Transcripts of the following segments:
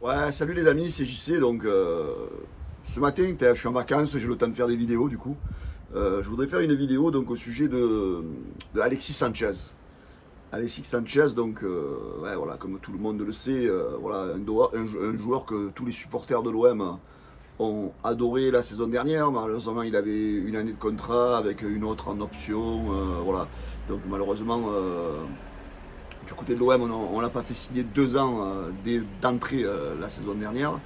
Ouais, salut les amis, c'est JC. Donc, ce matin, je suis en vacances, j'ai le temps de faire des vidéos du coup. Je voudrais faire une vidéo donc au sujet de Alexis Sanchez. Alexis Sanchez, donc, ouais, voilà, comme tout le monde le sait, voilà, un joueur que tous les supporters de l'OM ont adoré la saison dernière. Malheureusement, il avait une année de contrat avec une autre en option, voilà. Donc, malheureusement, du côté de l'OM, on ne l'a pas fait signer 2 ans d'entrée la saison dernière.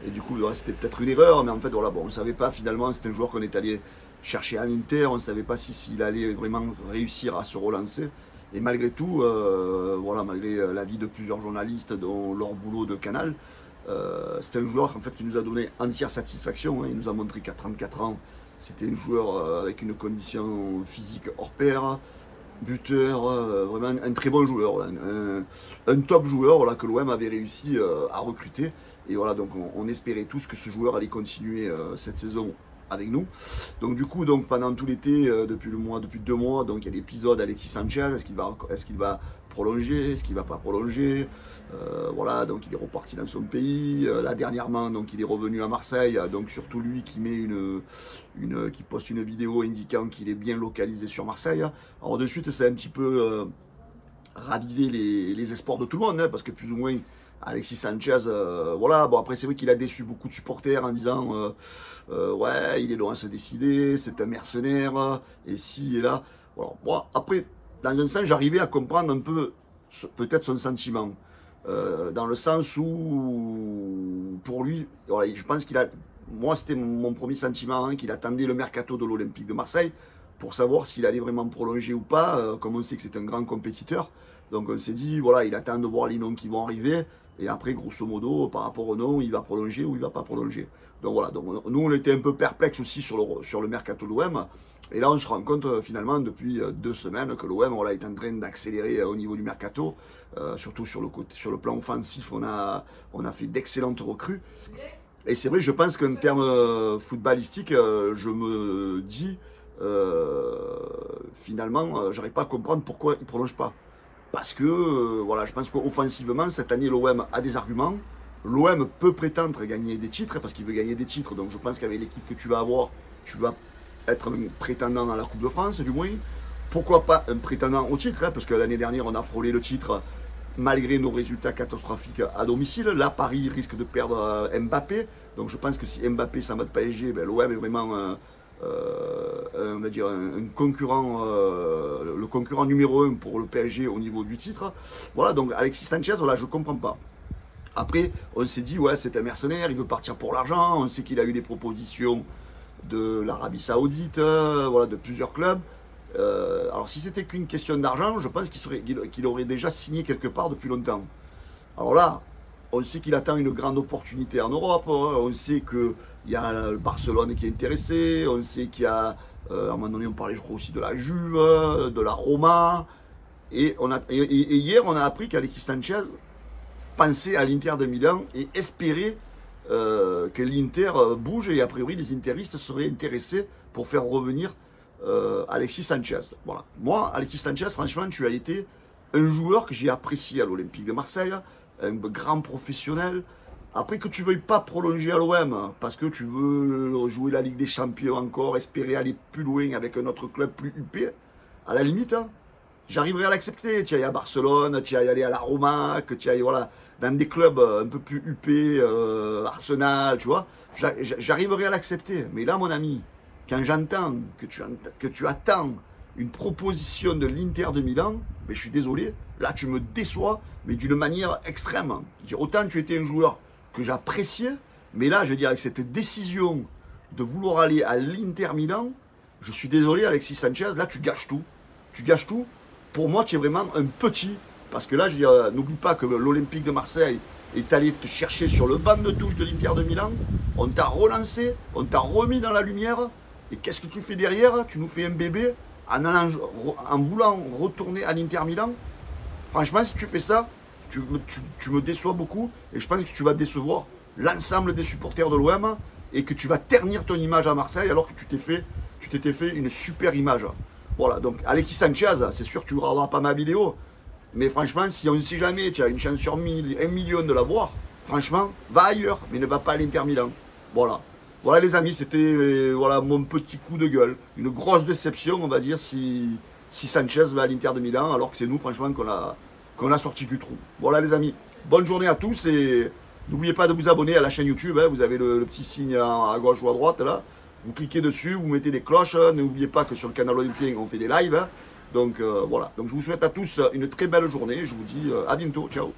Et du coup, c'était peut-être une erreur, mais en fait, voilà, bon, on ne savait pas finalement. C'était un joueur qu'on est allé chercher à l'Inter. On ne savait pas s'il allait vraiment réussir à se relancer. Et malgré tout, voilà, malgré l'avis de plusieurs journalistes, dont leur boulot de Canal, c'était un joueur en fait, qui nous a donné entière satisfaction. Hein. Il nous a montré qu'à 34 ans, c'était un joueur avec une condition physique hors pair, buteur, vraiment un très bon joueur, un top joueur voilà, que l'OM avait réussi à recruter. Et voilà, donc on espérait tous que ce joueur allait continuer cette saison avec nous. Donc du coup, donc pendant tout l'été, depuis 2 mois, donc il y a l'épisode Alexis Sanchez. Est-ce qu'il va prolonger, est-ce qu'il va pas prolonger? Voilà, donc il est reparti dans son pays. Là dernièrement, donc il est revenu à Marseille. Donc surtout lui qui met qui poste une vidéo indiquant qu'il est bien localisé sur Marseille. Alors de suite, c'est un petit peu raviver les espoirs de tout le monde, hein, parce que plus ou moins Alexis Sanchez, voilà. Bon, après, c'est vrai qu'il a déçu beaucoup de supporters en disant ouais, il est loin de se décider, c'est un mercenaire, et si et là. Voilà. Bon, après, dans un sens, j'arrivais à comprendre un peu peut-être son sentiment. Dans le sens où, pour lui, voilà, je pense qu'il a. Moi, c'était mon premier sentiment, hein, qu'il attendait le mercato de l'Olympique de Marseille pour savoir s'il allait vraiment prolonger ou pas. Comme on sait que c'est un grand compétiteur. Donc on s'est dit, voilà, il attend de voir les noms qui vont arriver. Et après, grosso modo, par rapport au nom, il va prolonger ou il va pas prolonger. Donc voilà, donc, nous on était un peu perplexes aussi sur le mercato de l'OM. Et là, on se rend compte finalement depuis 2 semaines que l'OM voilà, est en train d'accélérer au niveau du mercato. Surtout sur le plan offensif, on a fait d'excellentes recrues. Et c'est vrai, je pense qu'en termes footballistiques, je me dis, finalement, j'arrive pas à comprendre pourquoi il ne prolonge pas. Parce que, voilà, je pense qu'offensivement, cette année, l'OM a des arguments. L'OM peut prétendre gagner des titres, parce qu'il veut gagner des titres. Donc je pense qu'avec l'équipe que tu vas avoir, tu vas être un prétendant à la Coupe de France, du moins. Pourquoi pas un prétendant au titre, hein, parce que l'année dernière, on a frôlé le titre malgré nos résultats catastrophiques à domicile. Là, Paris risque de perdre Mbappé. Donc je pense que si Mbappé s'en va de PSG, ben, l'OM est vraiment on va dire un concurrent, le concurrent numéro 1 pour le PSG au niveau du titre. Voilà, donc Alexis Sanchez, voilà, je ne comprends pas. Après, on s'est dit, ouais, c'est un mercenaire, il veut partir pour l'argent. On sait qu'il a eu des propositions de l'Arabie Saoudite, voilà, de plusieurs clubs. Alors, si c'était qu'une question d'argent, je pense qu'il aurait déjà signé quelque part depuis longtemps. Alors là, on sait qu'il attend une grande opportunité en Europe. Hein. On sait qu'il y a le Barcelone qui est intéressé. On sait qu'il y a, à un moment donné, on parlait, je crois, aussi de la Juve, de la Roma. Et hier, on a appris qu'Alexis Sanchez pensait à l'Inter de Milan et espérait que l'Inter bouge. Et a priori, les interistes seraient intéressés pour faire revenir Alexis Sanchez. Voilà. Moi, Alexis Sanchez, franchement, tu as été un joueur que j'ai apprécié à l'Olympique de Marseille, un grand professionnel. Après que tu ne veuilles pas prolonger à l'OM parce que tu veux jouer la Ligue des Champions encore, espérer aller plus loin avec un autre club plus huppé, à la limite, hein, j'arriverai à l'accepter. Tu ailles à Barcelone, tu ailles aller à la Roma, que tu ailles voilà, dans des clubs un peu plus huppés, Arsenal, tu vois, j'arriverai à l'accepter. Mais là, mon ami, quand j'entends que tu attends une proposition de l'Inter de Milan, mais je suis désolé, là tu me déçois, mais d'une manière extrême. Autant tu étais un joueur que j'appréciais, mais là je veux dire avec cette décision de vouloir aller à l'Inter Milan, je suis désolé Alexis Sanchez, là tu gâches tout. Tu gâches tout. Pour moi tu es vraiment un petit, parce que là je veux dire, n'oublie pas que l'Olympique de Marseille est allé te chercher sur le banc de touche de l'Inter de Milan, on t'a relancé, on t'a remis dans la lumière, et qu'est-ce que tu fais derrière? Tu nous fais un bébé en voulant retourner à l'Inter Milan. Franchement, si tu fais ça, tu me déçois beaucoup et je pense que tu vas décevoir l'ensemble des supporters de l'OM et que tu vas ternir ton image à Marseille alors que tu t'étais fait une super image. Voilà, donc Alexis Sanchez, c'est sûr que tu ne regarderas pas ma vidéo, mais franchement, si on ne sait jamais, tu as une chance sur 1000, 1 million de l'avoir, franchement, va ailleurs, mais ne va pas à l'Inter Milan. Voilà. Voilà les amis, c'était voilà, mon petit coup de gueule. Une grosse déception, on va dire, si Sanchez va à l'Inter de Milan, alors que c'est nous, franchement, qu'on a sorti du trou. Voilà les amis, bonne journée à tous et n'oubliez pas de vous abonner à la chaîne YouTube. Hein, vous avez le petit signe à gauche ou à droite là. Vous cliquez dessus, vous mettez des cloches. N'oubliez pas que sur le canal olympien, on fait des lives. Hein. Donc voilà. Donc je vous souhaite à tous une très belle journée. Je vous dis à bientôt. Ciao.